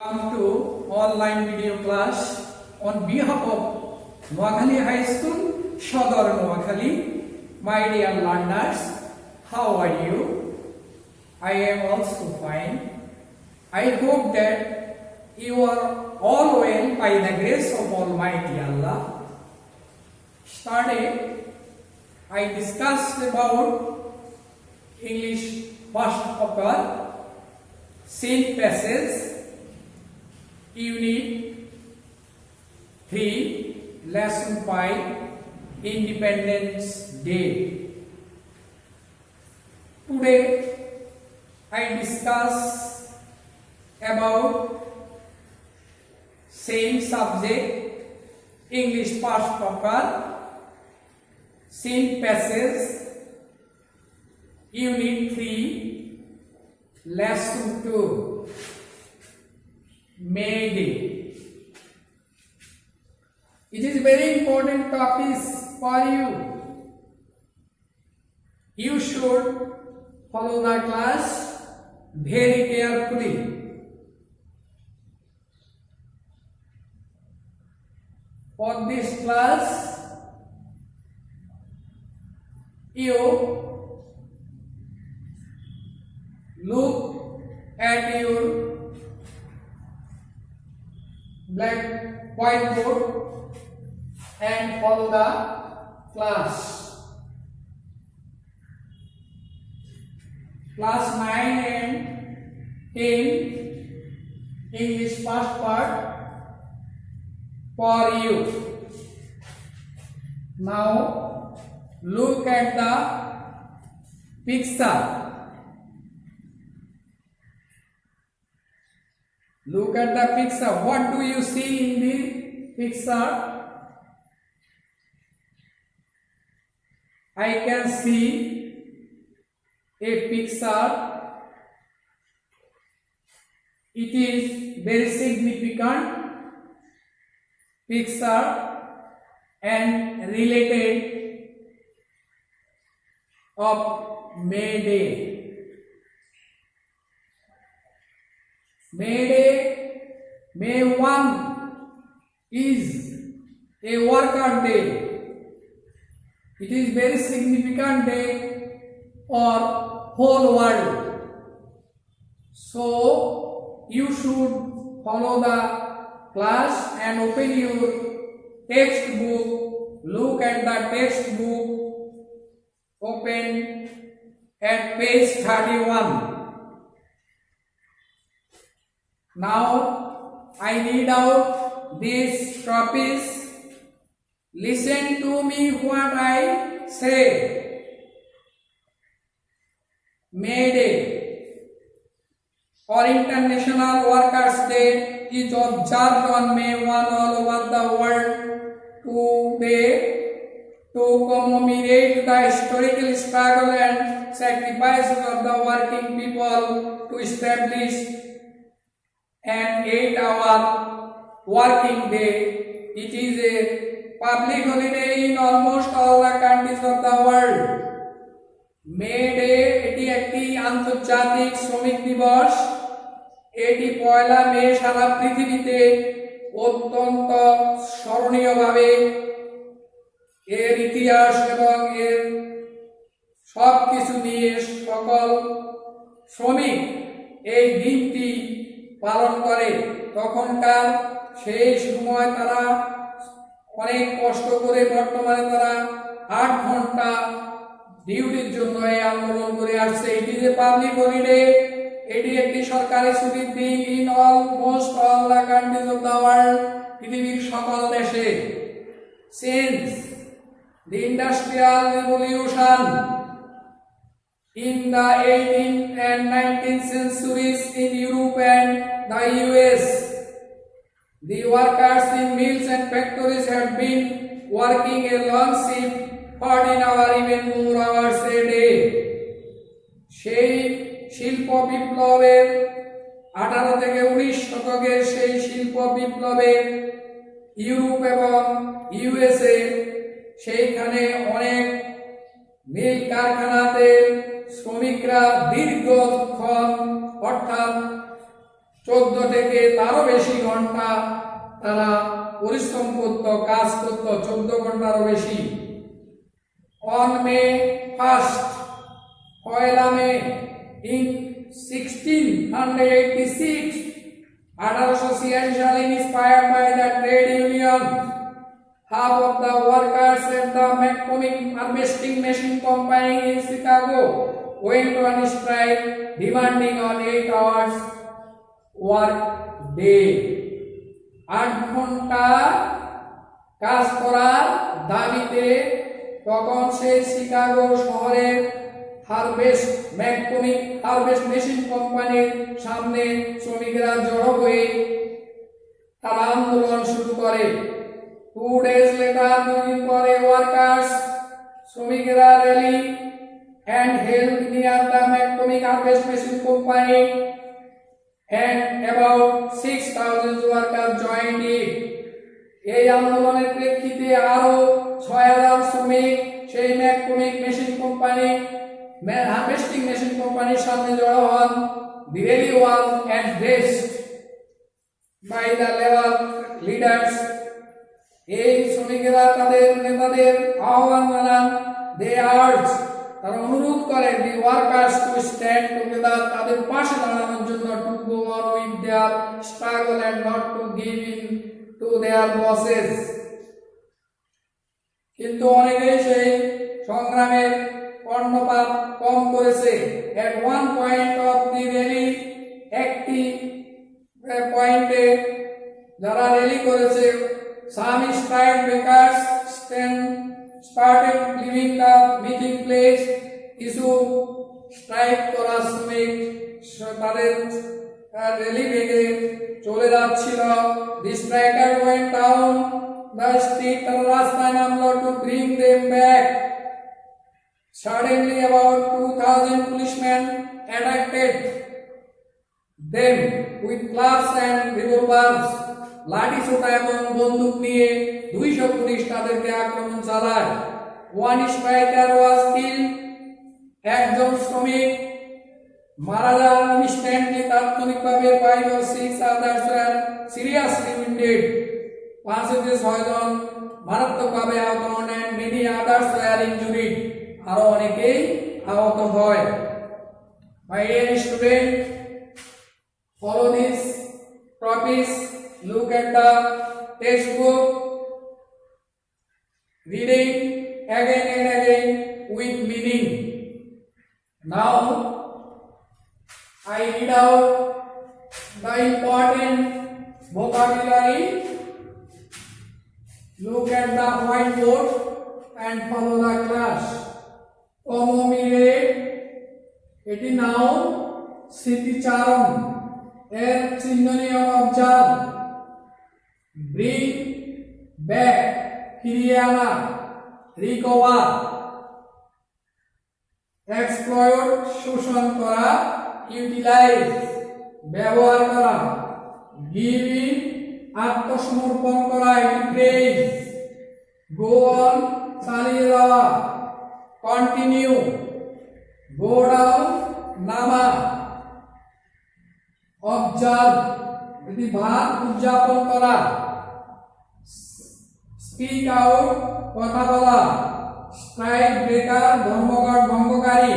Welcome to online video class on behalf of Noakhali High School, Shodor Noakhali. My dear learners, how are you? I am also fine. I hope that you are all well by the grace of Almighty Allah. Yesterday, I discussed about English past paper, scene passage, Unit 3, Lesson 5, Independence Day. Today, I discuss about same subject, English past paper, scene passage, Unit 3, Lesson 2. May Day. It is very important topic for you. You should follow the class very carefully. For this class, you look at your black whiteboard and follow the class. Class 9 and 10 English past part for you. Now look at the picture. Look at the picture. What do you see in the picture? I can see a picture. It is very significant picture and related of May Day. May Day, May 1 is a worker day. It is very significant day for whole world. So you should follow the class and open your textbook. Look at the textbook. Open at page 31. Now I read out these topics. Listen to me what I say. May Day or International Workers' Day is observed on May 1 all over the world today to commemorate the historical struggle and sacrifices of the working people to establish an 8-hour working day. It is a public holiday in almost all the countries of the world. May Day এটি একটি আন্তর্জাতিক শ্রমিক দিবস। এটি পয়লা মে সারা পৃথিবীতে অত্যন্ত স্মরণীয়ভাবে এর ইতিহাস এবং এর সব কিছু নিয়ে সকল শ্রমিক এই দিনটি পালন করে। তখনকার সেই সময় তারা অনেক কষ্ট করে, বর্তমানে তারা 8 ঘন্টা ডিউটির জন্য এই আন্দোলন করে আসছে। এটি যে পাবলিক হলিডে, এটি একটি সরকারি ছুটির দিন in almost all the countries of the world, পৃথিবীর সকল দেশে। Since the industrial revolution in the 18th and 19th centuries in Europe and the US, the workers in mills and factories have been working a long shift, 14 hours, even more hours a day. সেই শিল্প বিপ্লবের 18 থেকে 19 শতকের সেই শিল্প বিপ্লবের Europe এবং USA সেইখানে অনেক মিল কারখানাতে শ্রমিকরা দীর্ঘক্ষণ অর্থাৎ 14 থেকে তারও বেশি ঘন্টা তারা পরিশ্রম করত, কাজ করত, 14 ঘন্টারও বেশি। On May 1 Poila May in 1686 1886 সালে inspired by the trade union, half of the workers at the McCormick Harvesting Machine Company in Chicago went on strike demanding an 8 hours work day. 8 ঘন্টা কাজ করার দাবিতে তখন সেই শিকাগো শহরের McCormick harvest machine কোম্পানির সামনে শ্রমিকরা জড়ো হয়ে তারা আন্দোলন শুরু করে। 2 days later, দুদিন পরে ওয়ার্কার্স শ্রমিকরা rally and held near the McCormick Harvest Machine Company and about 6,000 workers joined it. এই আন্দোলনের প্রেক্ষিতে আরো 6,000 শ্রমিক সেই McCormick machine company harvesting machine কোম্পানির সামনে জড়ো হন। The rally was addressed by the labor leaders. এই শ্রমিকেরা তাদের নেতাদের আহ্বান জানান। They urged, তারা অনুরোধ করে the workers to stand together, তাদের পাশে দাঁড়ানোর জন্য, to go on with their struggle and not to give in to their bosses. কিন্তু অনেকেই সেই সংগ্রামের কর্ণপাত কম করেছে। At one point of the rally, একটি পয়েন্টে যারা র্যালি করেছে, some strike breakers started leaving the meeting place. কিছু স্ট্রাইক করা শ্রমিক তাদের র্যালি ভেঙে চলে যাচ্ছিল। The striker went down the street, তারা রাস্তায় নামলো to bring them back. Suddenly about 2,000 policemen attacked them with clubs and revolvers. লাঠি ছোটা এবং বন্দুক নিয়ে 200 পুলিশ তাদেরকে আক্রমণ চালায়। One striker was killed, একজন শ্রমিক মারা যান ইনস্ট্যান্টলি, তাৎক্ষণিকভাবে। 5 or 6 others were seriously wounded, 5 থেকে 6 জন মারাত্মকভাবে আহত হন, and many others were injured, আরো অনেকেই আহত হয়। My dear student, follow this topics. Look at the textbook, reading again and again with meaning. Now I read out the important vocabulary. Look at the whiteboard and follow the class. Commemorate, এটি noun, স্মৃতিচারণ এর synonym observe. Bring back, ফিরিয়ে আনা, recover. Exploit, শোষণ করা, utilize, ব্যবহার করা। Give in, আত্মসমর্পণ করা, praise. Go on, চালিয়ে যাওয়া, continue. Go down, নামা। Observe, এটি ভাব উদযাপন করা। Speak out, কথা বলা। Strike breaker, ধর্মঘট ভঙ্গকারী।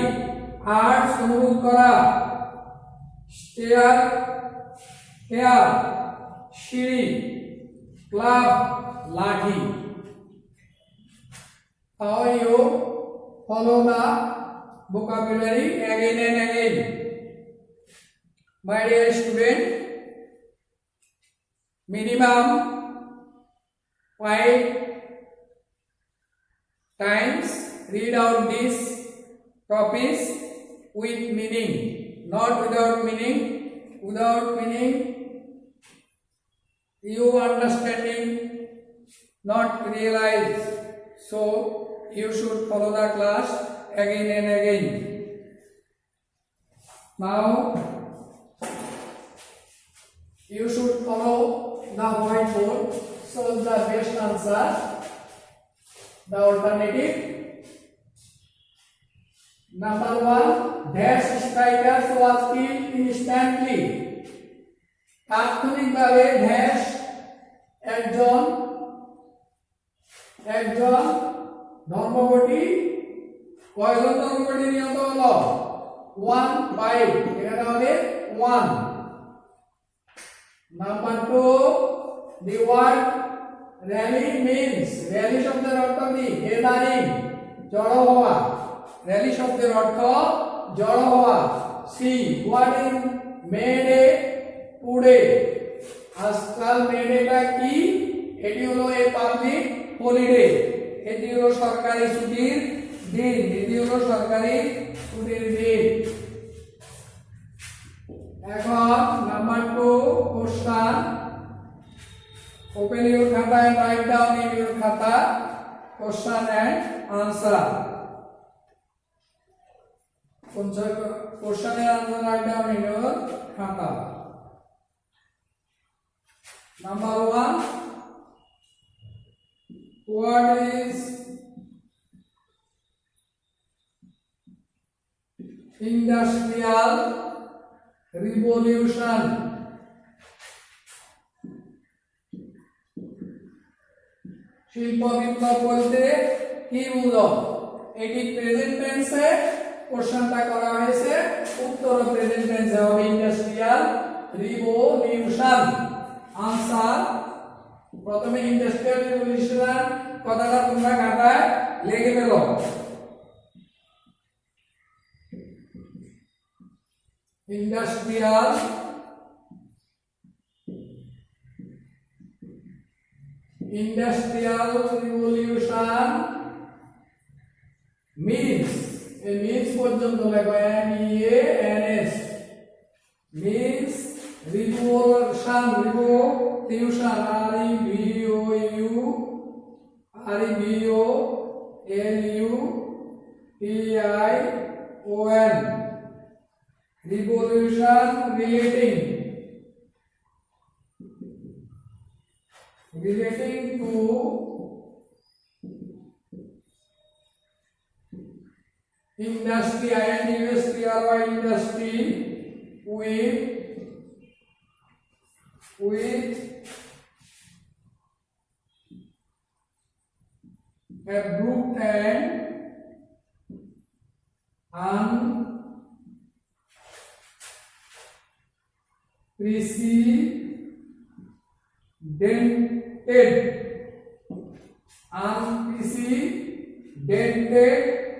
Urge, অনুরোধ করা। Stair, chair, সিঁড়ি। Club, লাঠি। How you follow the vocabulary again and again. My dear student, minimum 5 times read out these topics with meaning, not without meaning. Without meaning, you understanding not realize. So you should follow the class again and again. Now you should follow the whiteboard. So the best answer, the alternative. Number 1, dash strikers was killed instantly. তাৎক্ষণিকভাবে dash একজন ধর্মঘটি কয়জন ধর্মঘটি নিহত হলো 1 5 এখানে হবে 1 number 2 the word rally means rally শব্দের অর্থ কি গ্যাদারিং জড়ো হওয়া rally শব্দের অর্থ জড়ো হওয়া C what is May Day today আজকাল মে ডেটা কি এটি হলো এ পাবলিক হলিডে এটি হলো সরকারি ছুটির দিন এটি হলো সরকারি ছুটির দিন এখন number 2 question open your khata and write down in your khata question and answer question and answer write down in your khata number 1 what is industrial revolution শিল্প বিপ্লব বলতে কি বুঝো এটি প্রেজেন্ট টেন্সে কোশ্চেনটা করা হয়েছে উত্তর প্রেজেন্ট টেন্সে হবে ইন্ডাস্ট্রিয়াল রিভলিউশন आंसर প্রথমে ইন্ডাস্ট্রিয়াল রিভলিউশন কথাটা তোমরা খাতায় লিখে ফেলো industrial revolution means a means পর্যন্ত লেখো M E A N S means revolution R E V O U L U T I O N revolution relating to industry industry with abrupt and unprecedented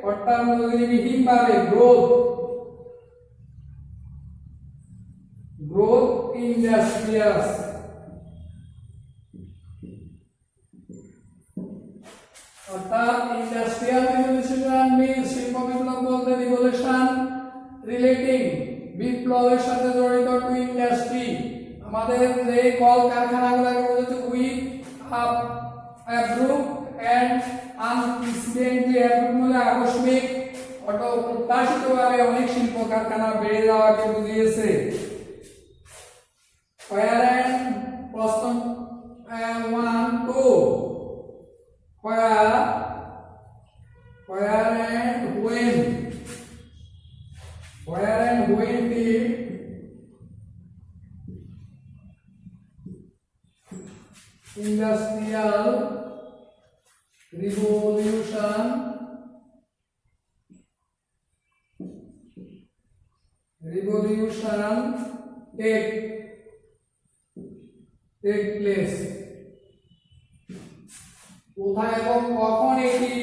অর্থাৎবিহীনভাবে growth industrious অর্থাৎ industrial revolution means শিল্প বিপ্লব বলতে revolution relating বিপ্লবের সাথে জড়িত two industry আমাদের যে call কারখানাগুলোকে বোঝাচ্ছে with abrupt and unprecedentedly abrupt মানে আকস্মিক অপ্রত্যাশিতভাবে অনেক শিল্প কারখানা বেড়ে যাওয়াকে বুঝিয়েছে where and প্রশ্ন 1 2 where and when did industrial revolution take place কোথায় এবং কখন এটি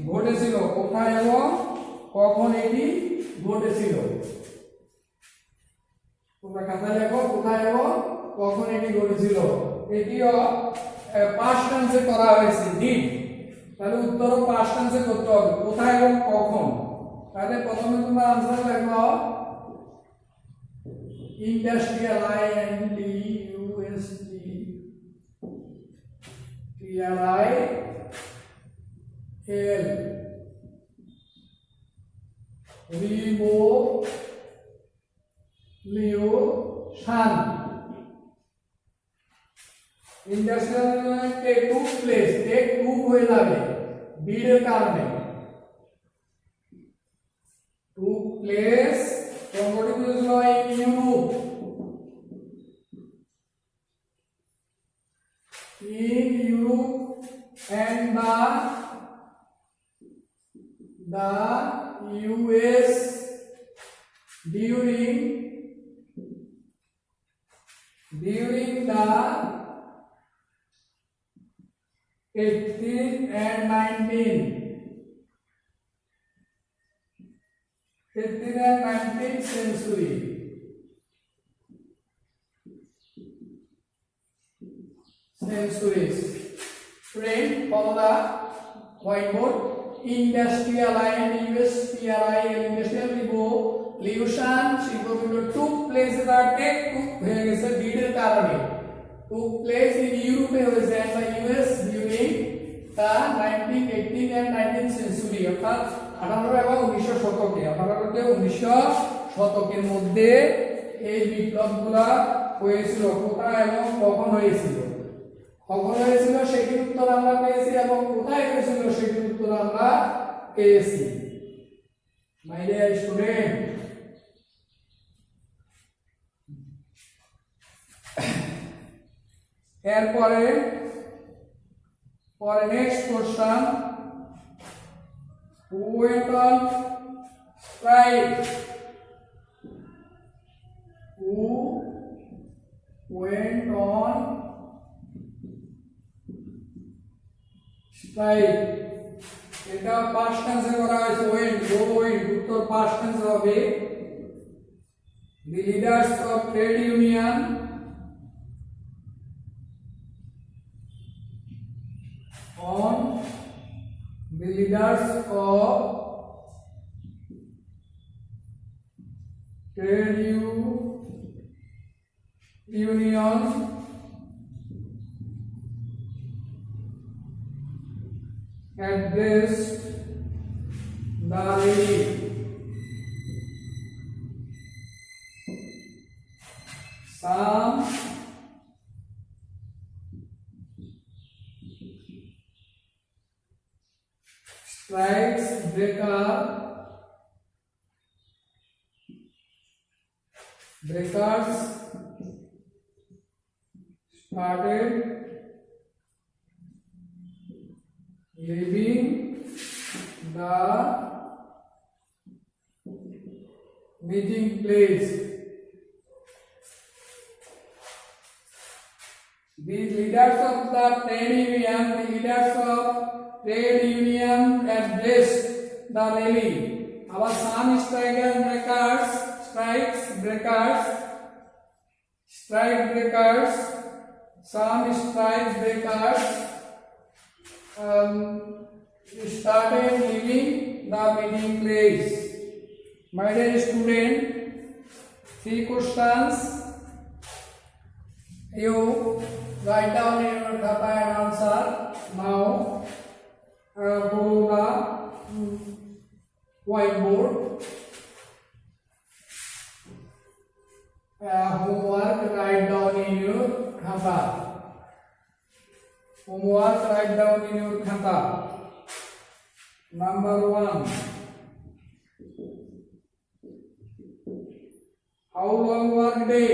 ঘটেছিল কোথায় এবং কখন এটি ঘটেছিল তোমরা খাতায় লেখো কোথায় এবং কখন এটি ঘটেছিল এটিও পাস্ট টেন্সে করা হয়েছে ডিড তাহলে উত্তরও পাস্ট টেন্সে করতে হবে কোথায় এবং কখন তাহলে প্রথমে তোমরা आंसर লেখো industrial revolution industrial take took place take took হয়ে যাবে did এর কারণে took place সংগঠিত হয়েছিল Europe in Europe and the US during the 18th and 19th century. Centuries. Friend, follow the whiteboard. Industrial industrial revolution took place took place in Europe and the US during the 19th, 18th and 19th century. অর্থাৎ 18 এবং 19 শতকে 18 থেকে 19 শতকের মধ্যে এই বিপ্লবগুলো হয়েছিল। কোথায় এবং কখন হয়েছিল? কখন হয়েছিল সেটির উত্তর আমরা পেয়েছি এবং কোথায় হয়েছিল সেটির উত্তর আমরা পেয়েছি। মাই ডিয়ার স্টুডেন্ট, এরপরে next question, who went on strike? Who went on strike? এটা পাস্ট টেন্সে করা হয়েছে went, উত্তর পাস্ট টেন্সে হবে। The leaders of trade union on the leaders of trade union addressed the lady. Some strikes breakers started leaving the meeting place. The leaders of the trade union addressed the rally. Our some strike breakers started leaving the meeting place. My dear student, 3 questions. You write down in your khata and answer. Now follow the whiteboard. Homework, write down in your khata. Number 1. How long work day?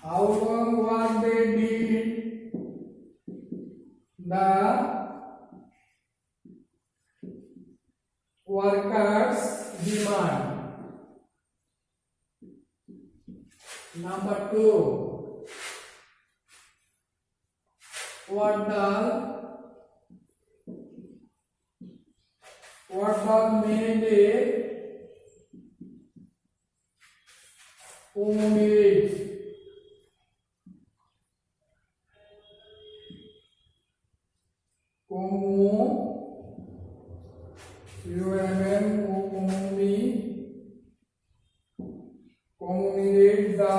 How long work day did the workers demand? Number 2. What does mandate commemorate? Commemorate the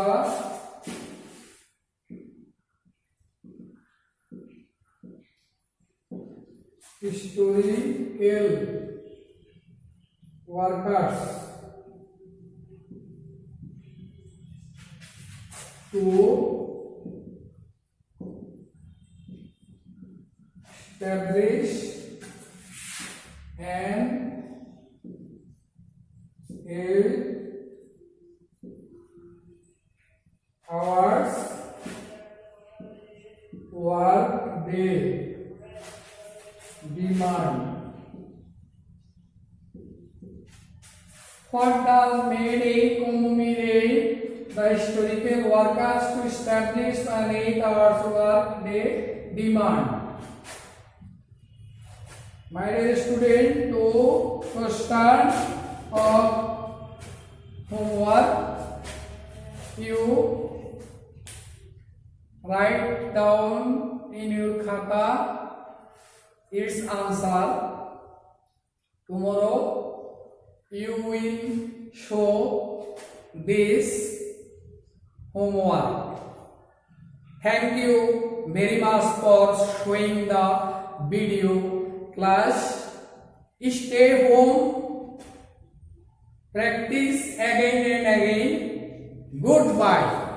historical workers to establish and hours work day demand. What does made a commemorate the historical workers to establish an 8 hours work day demand? My dear student, to start of homework, you write down in your khata its answer. Tomorrow you will show this homework. Thank you very much for showing the video class. Stay home, practice again and again. Goodbye.